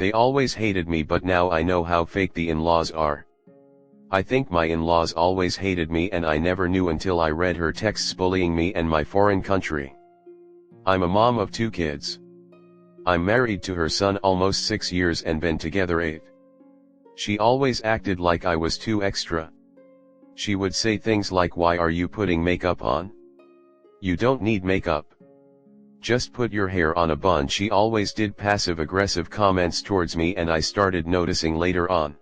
They always hated me, but now I know how fake the in-laws are. I think my in-laws always hated me, and I never knew until I read her texts bullying me and my foreign country. I'm a mom of 2 kids. I'm married to her son almost 6 years and been together 8. She always acted like I was too extra. She would say things like, "Why are you putting makeup on? You don't need makeup. Just put your hair on a bun." She always did passive-aggressive comments towards me, and I started noticing later on.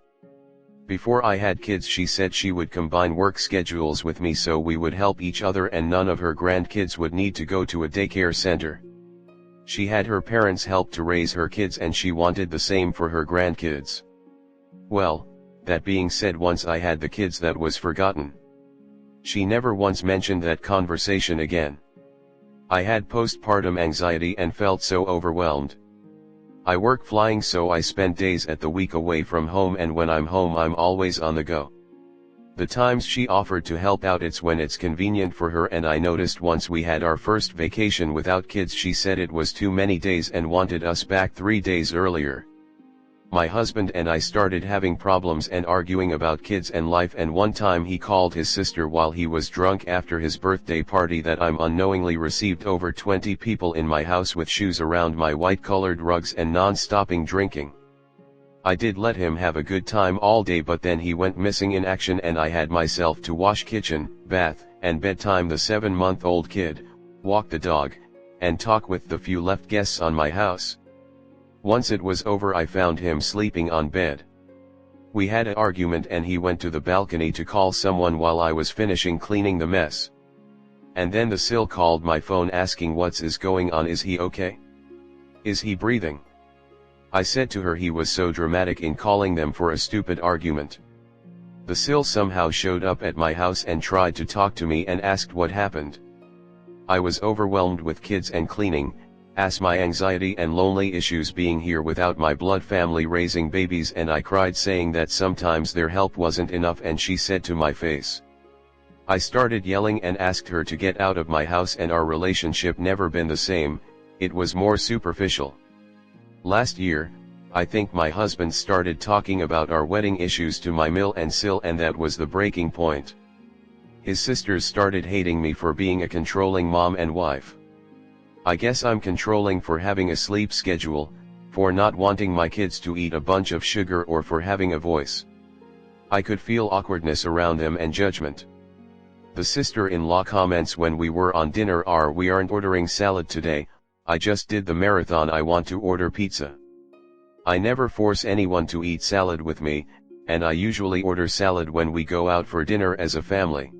Before I had kids, she said she would combine work schedules with me so we would help each other and none of her grandkids would need to go to a daycare center. She had her parents help to raise her kids, and she wanted the same for her grandkids. Well, that being said, once I had the kids, that was forgotten. She never once mentioned that conversation again. I had postpartum anxiety and felt so overwhelmed. I work flying, so I spend days at the week away from home, and when I'm home I'm always on the go. The times she offered to help out, it's when it's convenient for her, and I noticed once we had our first vacation without kids, she said it was too many days and wanted us back 3 days earlier. My husband and I started having problems and arguing about kids and life, and one time he called his sister while he was drunk after his birthday party that I'm unknowingly received over 20 people in my house with shoes around my white-colored rugs and non-stopping drinking. I did let him have a good time all day, but then he went missing in action and I had myself to wash kitchen, bath, and bedtime the 7-month-old kid, walk the dog, and talk with the few left guests on my house. Once it was over, I found him sleeping on bed. We had an argument and he went to the balcony to call someone while I was finishing cleaning the mess. And then the sill called my phone asking what is going on, is he okay? Is he breathing? I said to her he was so dramatic in calling them for a stupid argument. The sill somehow showed up at my house and tried to talk to me and asked what happened. I was overwhelmed with kids and cleaning, as my anxiety and lonely issues being here without my blood family raising babies, and I cried saying that sometimes their help wasn't enough, and she said to my face. I started yelling and asked her to get out of my house, and our relationship never been the same, it was more superficial. Last year, I think my husband started talking about our wedding issues to my mill and Sil, and that was the breaking point. His sisters started hating me for being a controlling mom and wife. I guess I'm controlling for having a sleep schedule, for not wanting my kids to eat a bunch of sugar, or for having a voice. I could feel awkwardness around them and judgment. The sister-in-law comments when we were on dinner are, "We aren't ordering salad today, I just did the marathon, I want to order pizza." I never force anyone to eat salad with me, and I usually order salad when we go out for dinner as a family.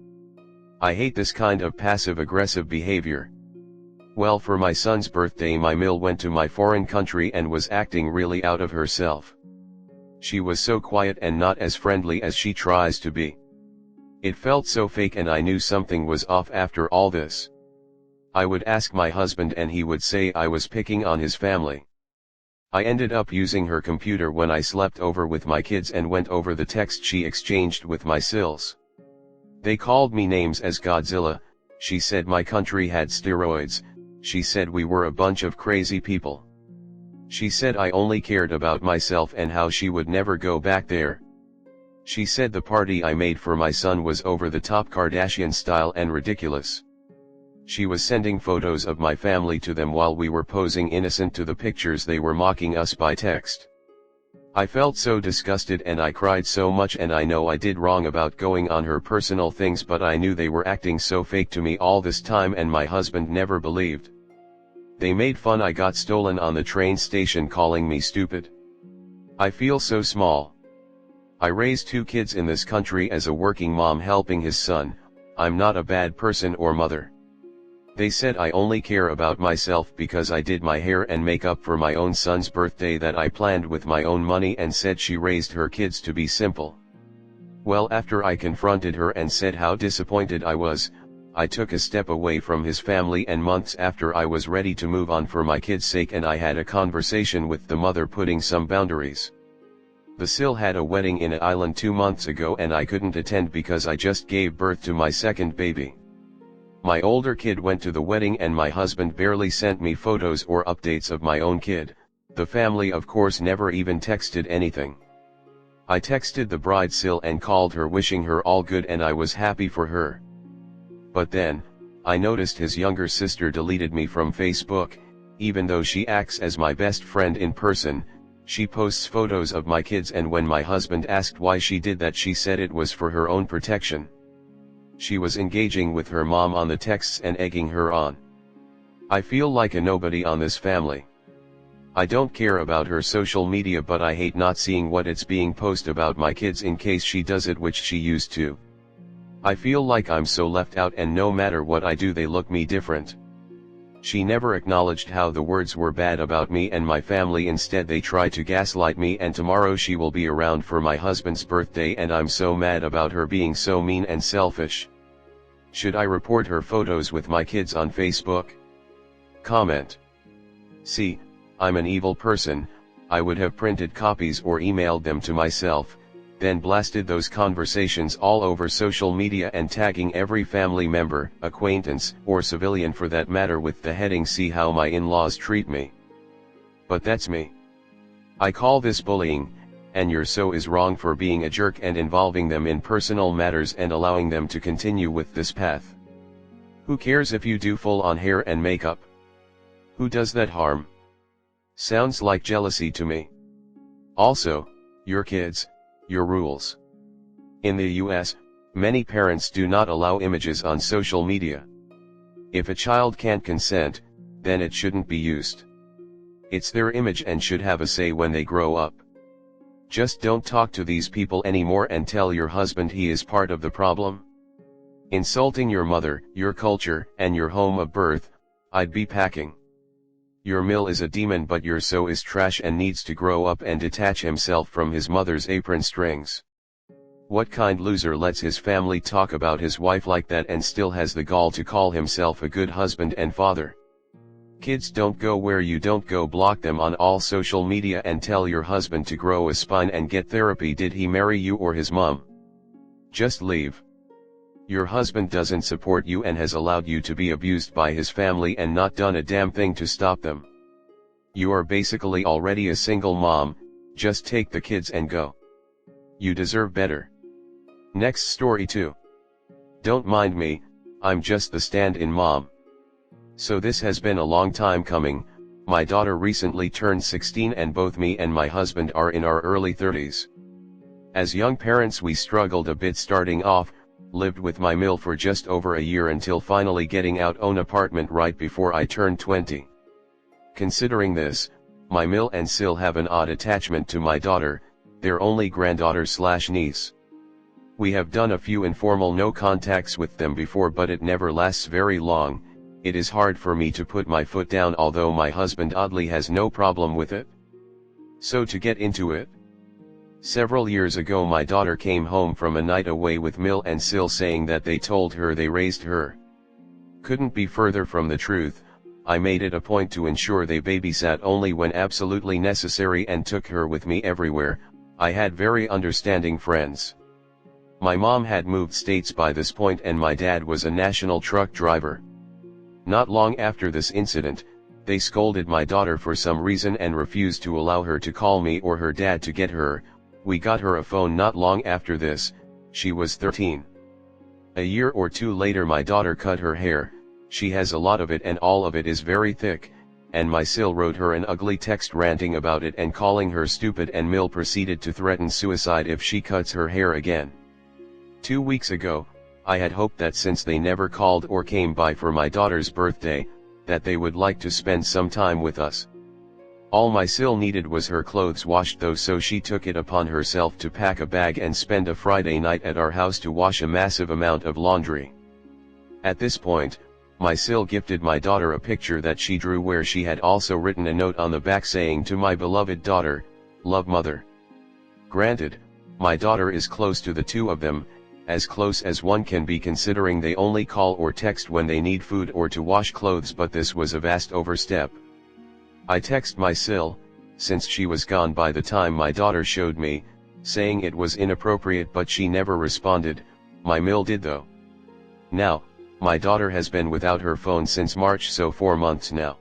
I hate this kind of passive-aggressive behavior. Well, for my son's birthday my mill went to my foreign country and was acting really out of herself. She was so quiet and not as friendly as she tries to be. It felt so fake, and I knew something was off after all this. I would ask my husband and he would say I was picking on his family. I ended up using her computer when I slept over with my kids and went over the text she exchanged with my sills. They called me names as Godzilla, she said my country had steroids, she said we were a bunch of crazy people. She said I only cared about myself and how she would never go back there. She said the party I made for my son was over the top, Kardashian style, and ridiculous. She was sending photos of my family to them while we were posing innocent to the pictures they were mocking us by text. I felt so disgusted and I cried so much, and I know I did wrong about going on her personal things, but I knew they were acting so fake to me all this time and my husband never believed. They made fun I got stolen on the train station, calling me stupid. I feel so small. I raised 2 kids in this country as a working mom helping his son, I'm not a bad person or mother. They said I only care about myself because I did my hair and makeup for my own son's birthday that I planned with my own money, and said she raised her kids to be simple. Well, after I confronted her and said how disappointed I was, I took a step away from his family, and months after I was ready to move on for my kids' sake, and I had a conversation with the mother putting some boundaries. The Sil had a wedding in an island 2 months ago and I couldn't attend because I just gave birth to my second baby. My older kid went to the wedding and my husband barely sent me photos or updates of my own kid, The family of course never even texted anything. I texted the bride Sil and called her wishing her all good and I was happy for her. But then, I noticed his younger sister deleted me from Facebook, even though she acts as my best friend in person. She posts photos of my kids and when my husband asked why she did that she said it was for her own protection. She was engaging with her mom on the texts and egging her on. I feel like a nobody on this family. I don't care about her social media but I hate not seeing what it's being posted about my kids in case she does it, which she used to. I feel like I'm so left out and no matter what I do they look me different. She never acknowledged how the words were bad about me and my family, instead they try to gaslight me, and tomorrow she will be around for my husband's birthday and I'm so mad about her being so mean and selfish. Should I report her photos with my kids on Facebook? Comment. See, I'm an evil person. I would have printed copies or emailed them to myself, then blasted those conversations all over social media and tagging every family member, acquaintance, or civilian for that matter with the heading "See how my in-laws treat me." But that's me. I call this bullying, and your so is wrong for being a jerk and involving them in personal matters and allowing them to continue with this path. Who cares if you do full-on hair and makeup? Who does that harm? Sounds like jealousy to me. Also, your kids, your rules. In the US, many parents do not allow images on social media. If a child can't consent, then it shouldn't be used. It's their image and should have a say when they grow up. Just don't talk to these people anymore and tell your husband he is part of the problem. Insulting your mother, your culture, and your home of birth, I'd be packing. Your Mill is a demon but your so is trash and needs to grow up and detach himself from his mother's apron strings. What kind loser lets his family talk about his wife like that and still has the gall to call himself a good husband and father? Kids don't go where you don't go. Block them on all social media and tell your husband to grow a spine and get therapy. Did he marry you or his mom? Just leave. Your husband doesn't support you and has allowed you to be abused by his family and not done a damn thing to stop them. You are basically already a single mom, just take the kids and go. You deserve better. Next story 2. Don't mind me, I'm just the stand-in mom. So this has been a long time coming. My daughter recently turned 16 and both me and my husband are in our early 30s. As young parents we struggled a bit starting off, lived with my Mill for just over a year until finally getting out own apartment right before I turned 20. Considering this, my Mill and Sil have an odd attachment to my daughter, their only granddaughter/niece. We have done a few informal no contacts with them before but it never lasts very long. It is hard for me to put my foot down, although my husband oddly has no problem with it. So to get into it. Several years ago my daughter came home from a night away with Mill and Sil saying that they told her they raised her. Couldn't be further from the truth. I made it a point to ensure they babysat only when absolutely necessary and took her with me everywhere. I had very understanding friends. My mom had moved states by this point and my dad was a national truck driver. Not long after this incident, they scolded my daughter for some reason and refused to allow her to call me or her dad to get her. We got her a phone not long after this. She was 13. A year or two later my daughter cut her hair. She has a lot of it and all of it is very thick, and my Sil wrote her an ugly text ranting about it and calling her stupid, and Mill proceeded to threaten suicide if she cuts her hair again. 2 weeks ago, I had hoped that since they never called or came by for my daughter's birthday, that they would like to spend some time with us. All my Sil needed was her clothes washed though, so she took it upon herself to pack a bag and spend a Friday night at our house to wash a massive amount of laundry. At this point, my Sil gifted my daughter a picture that she drew where she had also written a note on the back saying, "To my beloved daughter, love mother." Granted, my daughter is close to the two of them, as close as one can be considering they only call or text when they need food or to wash clothes, but this was a vast overstep. I text my Sil, since she was gone by the time my daughter showed me, saying it was inappropriate, but she never responded. My Mill did though. Now, my daughter has been without her phone since March, so 4 months now.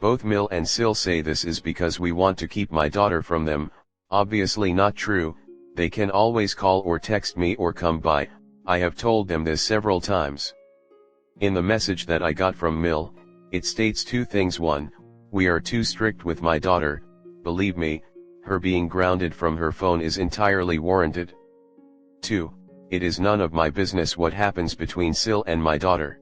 Both Mill and Sil say this is because we want to keep my daughter from them. Obviously not true. They can always call or text me or come by. I have told them this several times. In the message that I got from Mill, it states two things. One, we are too strict with my daughter. Believe me, her being grounded from her phone is entirely warranted. 2, it is none of my business what happens between Sil and my daughter.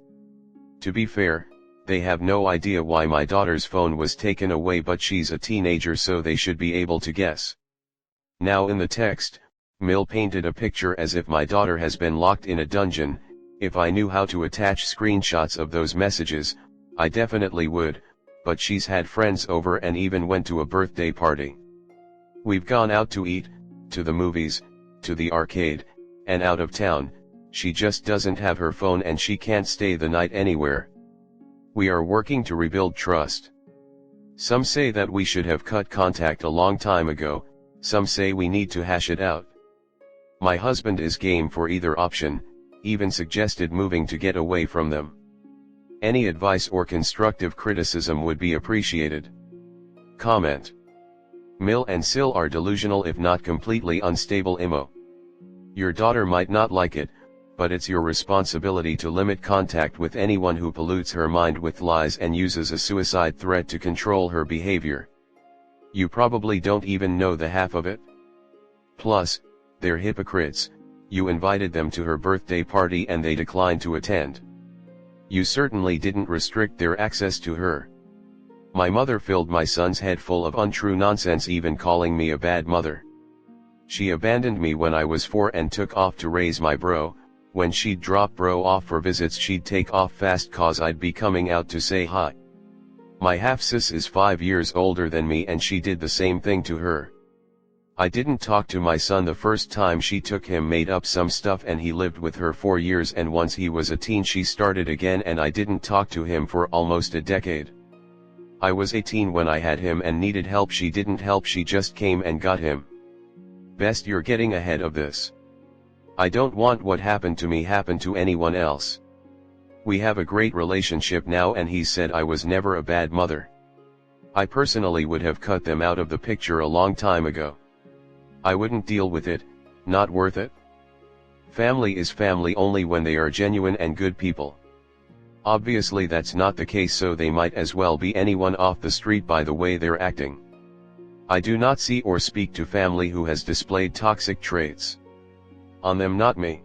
To be fair, they have no idea why my daughter's phone was taken away, but she's a teenager, so they should be able to guess. Now in the text, Mill painted a picture as if my daughter has been locked in a dungeon. If I knew how to attach screenshots of those messages, I definitely would, but she's had friends over and even went to a birthday party. We've gone out to eat, to the movies, to the arcade, and out of town. She just doesn't have her phone and she can't stay the night anywhere. We are working to rebuild trust. Some say that we should have cut contact a long time ago, some say we need to hash it out. My husband is game for either option, even suggested moving to get away from them. Any advice or constructive criticism would be appreciated. Comment. Mill and Sil are delusional, if not completely unstable IMO. Your daughter might not like it, but it's your responsibility to limit contact with anyone who pollutes her mind with lies and uses a suicide threat to control her behavior. You probably don't even know the half of it. Plus, they're hypocrites. You invited them to her birthday party and they declined to attend. You certainly didn't restrict their access to her. My mother filled my son's head full of untrue nonsense, even calling me a bad mother. She abandoned me when I was 4 and took off to raise my bro. When she'd drop bro off for visits, she'd take off fast cause I'd be coming out to say hi. My half-sis is 5 years older than me and she did the same thing to her. I didn't talk to my son the first time she took him, made up some stuff, and he lived with her 4 years, and once he was a teen she started again and I didn't talk to him for almost a decade. I was 18 when I had him and needed help. She didn't help, she just came and got him. Best you're getting ahead of this. I don't want what happened to me happen to anyone else. We have a great relationship now and he said I was never a bad mother. I personally would have cut them out of the picture a long time ago. I wouldn't deal with it, not worth it. Family is family only when they are genuine and good people. Obviously that's not the case, so they might as well be anyone off the street by the way they're acting. I do not see or speak to family who has displayed toxic traits. On them, not me.